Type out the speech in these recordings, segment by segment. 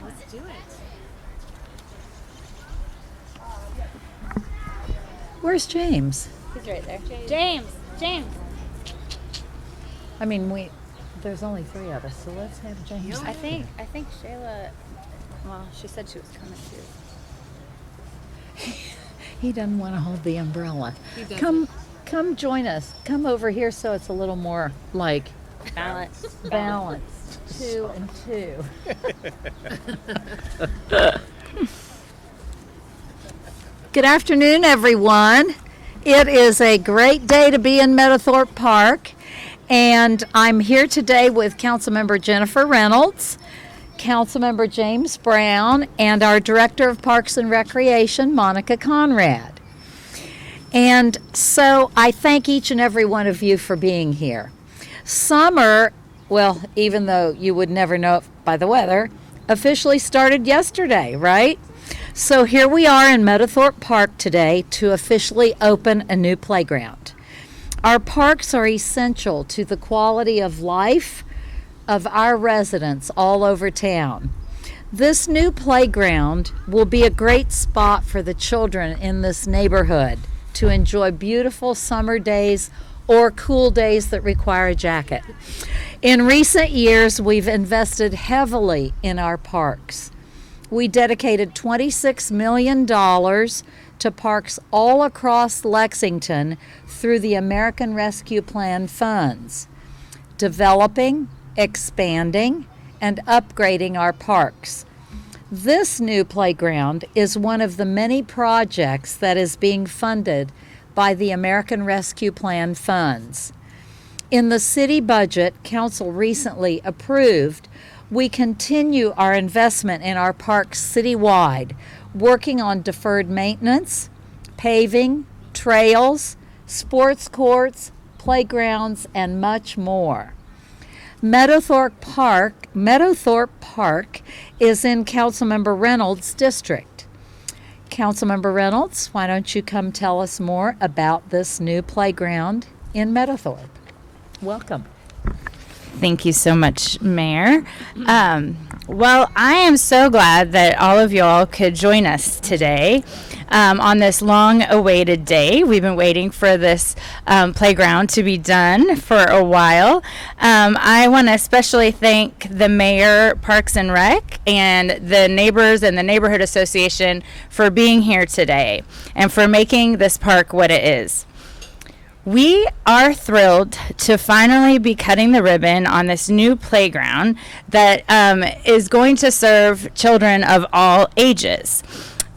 Let's do it. Where's James? He's right there. James. I mean, there's only 3 of us, so let's have James. I think Shayla. Well, she said she was coming too. He doesn't want to hold the umbrella. He doesn't. Come join us. Come over here so it's a little more like Balanced. 2 and 2. Good afternoon, everyone. It is a great day to be in Meadowthorpe Park, and I'm here today with Councilmember Jennifer Reynolds, Councilmember James Brown, and our Director of Parks and Recreation, Monica Conrad. And so I thank each and every one of you for being here. Summer, well, even though you would never know it by the weather, officially started yesterday, right? So here we are in Meadowthorpe Park today to officially open a new playground. Our parks are essential to the quality of life of our residents all over town. This new playground will be a great spot for the children in this neighborhood to enjoy beautiful summer days or cool days that require a jacket. In recent years, we've invested heavily in our parks. We dedicated $26 million to parks all across Lexington through the American Rescue Plan funds, developing, expanding, and upgrading our parks. This new playground is one of the many projects that is being funded by the American Rescue Plan funds. In the city budget council recently approved, we continue our investment in our parks citywide, working on deferred maintenance, paving, trails, sports courts, playgrounds, and much more. Meadowthorpe Park is in Councilmember Reynolds' district. Councilmember Reynolds, why don't you come tell us more about this new playground in Meadowthorpe? Welcome. Thank you so much, Mayor. Well, I am so glad that all of y'all could join us today on this long-awaited day. We've been waiting for this playground to be done for a while. I want to especially thank the Mayor, Parks and Rec, and the neighbors and the Neighborhood Association for being here today and for making this park what it is. We are thrilled to finally be cutting the ribbon on this new playground that is going to serve children of all ages.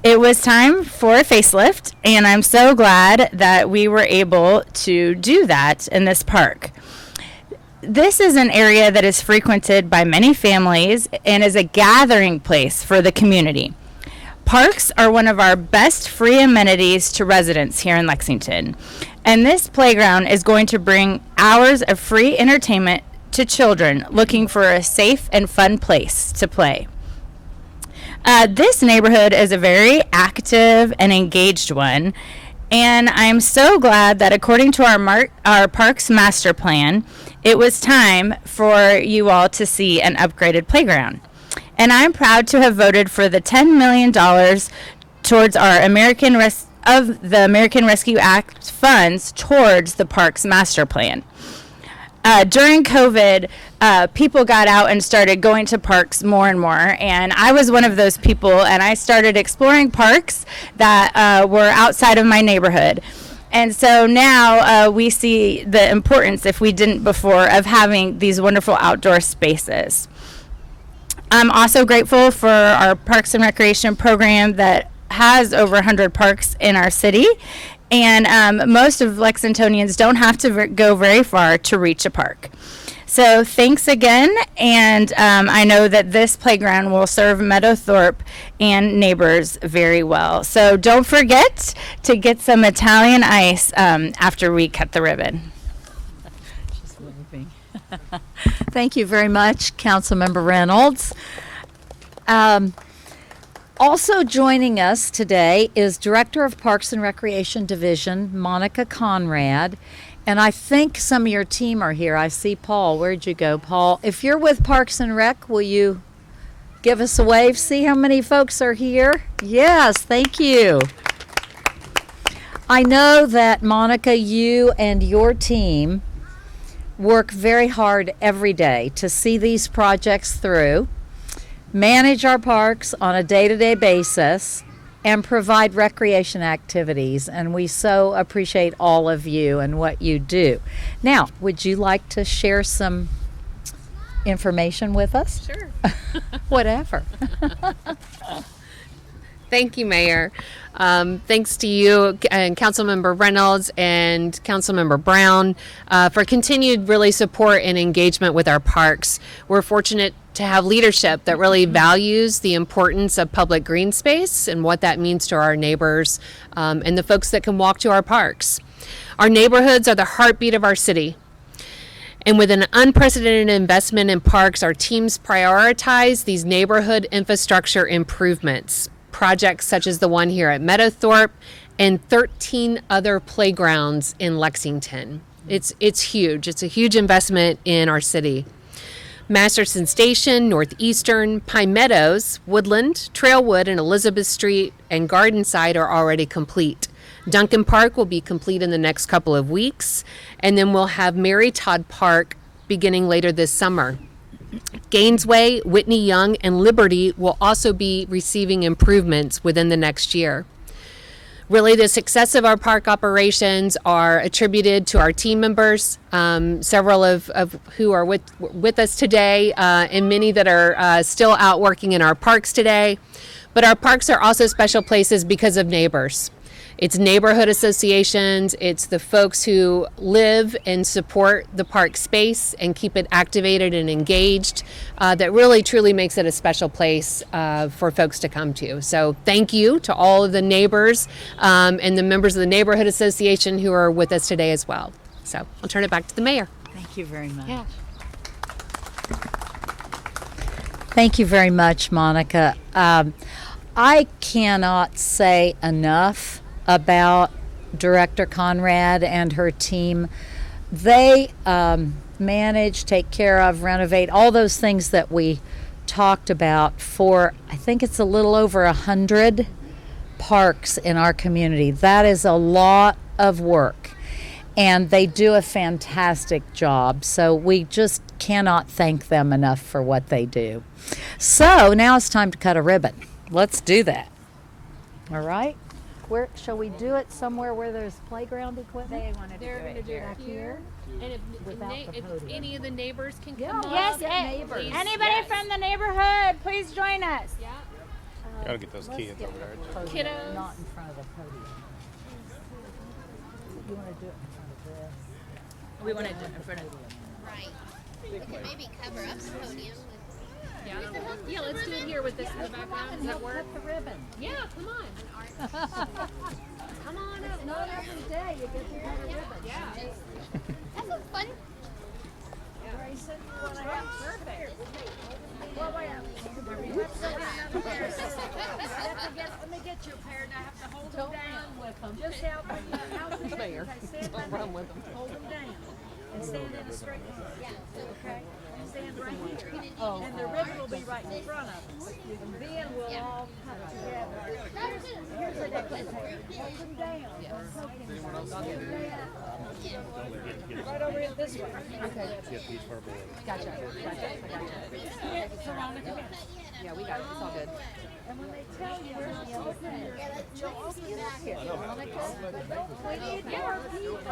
It was time for a facelift, and I'm so glad that we were able to do that in this park. This is an area that is frequented by many families and is a gathering place for the community. Parks are one of our best free amenities to residents here in Lexington, and this playground is going to bring hours of free entertainment to children looking for a safe and fun place to play. This neighborhood is a very active and engaged one, and I'm so glad that according to our Parks Master Plan, it was time for you all to see an upgraded playground. And I'm proud to have voted for the $10 million towards our American Rescue Act funds towards the Parks Master Plan. During COVID, people got out and started going to parks more and more, and I was one of those people, and I started exploring parks that were outside of my neighborhood. And so now we see the importance, if we didn't before, of having these wonderful outdoor spaces. I'm also grateful for our Parks and Recreation program that has over 100 parks in our city, and most of Lexingtonians don't have to go very far to reach a park. So thanks again, and I know that this playground will serve Meadowthorpe and neighbors very well. So don't forget to get some Italian ice after we cut the ribbon. Just waving. Thank you very much, Councilmember Reynolds. Also joining us today is Director of Parks and Recreation Division, Monica Conrad. And I think some of your team are here. I see Paul. Where'd you go, Paul? If you're with Parks and Rec, will you Give us a wave. See how many folks are here? Yes, thank you. I know that, Monica, you and your team work very hard every day to see these projects through, manage our parks on a day-to-day basis, and provide recreation activities. And we so appreciate all of you and what you do. Now, would you like to share some information with us? Sure. Whatever. Thank you, Mayor. Thanks to you and Councilmember Reynolds and Councilmember Brown for continued really support and engagement with our parks. We're fortunate to have leadership that really values the importance of public green space and what that means to our neighbors and the folks that can walk to our parks. Our neighborhoods are the heartbeat of our city. And with an unprecedented investment in parks, our teams prioritize these neighborhood infrastructure improvements. Projects such as the one here at Meadowthorpe and 13 other playgrounds in Lexington. It's huge. It's a huge investment in our city. Masterson Station, Northeastern, Pine Meadows, Woodland, Trailwood, and Elizabeth Street and Gardenside are already complete. Duncan Park will be complete in the next couple of weeks, and then we'll have Mary Todd Park beginning later this summer. Gainesway, Whitney Young, and Liberty will also be receiving improvements within the next year. Really, the success of our park operations are attributed to our team members, several of who are with us today, and many that are still out working in our parks today. But our parks are also special places because of neighbors. It's neighborhood associations, it's the folks who live and support the park space and keep it activated and engaged that really truly makes it a special place for folks to come to. So thank you to all of the neighbors and the members of the neighborhood association who are with us today as well. So I'll turn it back to the mayor. Thank you very much. Yeah. Thank you very much, Monica. I cannot say enough about Director Conrad and her team. They manage, take care of, renovate, all those things that we talked about for, I think it's a little over 100 parks in our community. That is a lot of work, and they do a fantastic job. So we just cannot thank them enough for what they do. So now it's time to cut a ribbon. Let's do that. All right. Where shall we do it? Somewhere where there's playground equipment? They're going to do it here. And if any of the neighbors can come up. Yes, neighbors. anybody from the neighborhood, please join us. Yeah. Gotta get those kids over there. Podium, Kiddos. not in front of the podium. You want to do it in front of this? We want to do it in front of Right. We could maybe cover up the podium with. Yeah, let's do it here with this in the background. Does that work? Cut the ribbon. Yeah, come on. Come on up. Not every day you get to cut a ribbon. Yeah. That sounds fun. Grayson, you want to have perfect. Let me get you a pair and I have to hold them down with them. Just help me. Don't run with them. Hold them down and stand in a straight line. Okay? Stand right here. And the ribbon will be right in front of us. And then we'll all come together. Here's a decoration. Hold them down. Right over here this way. Okay. Gotcha. Yeah, we got it. It's all good. And when they tell you, you'll open your packet. We need more people.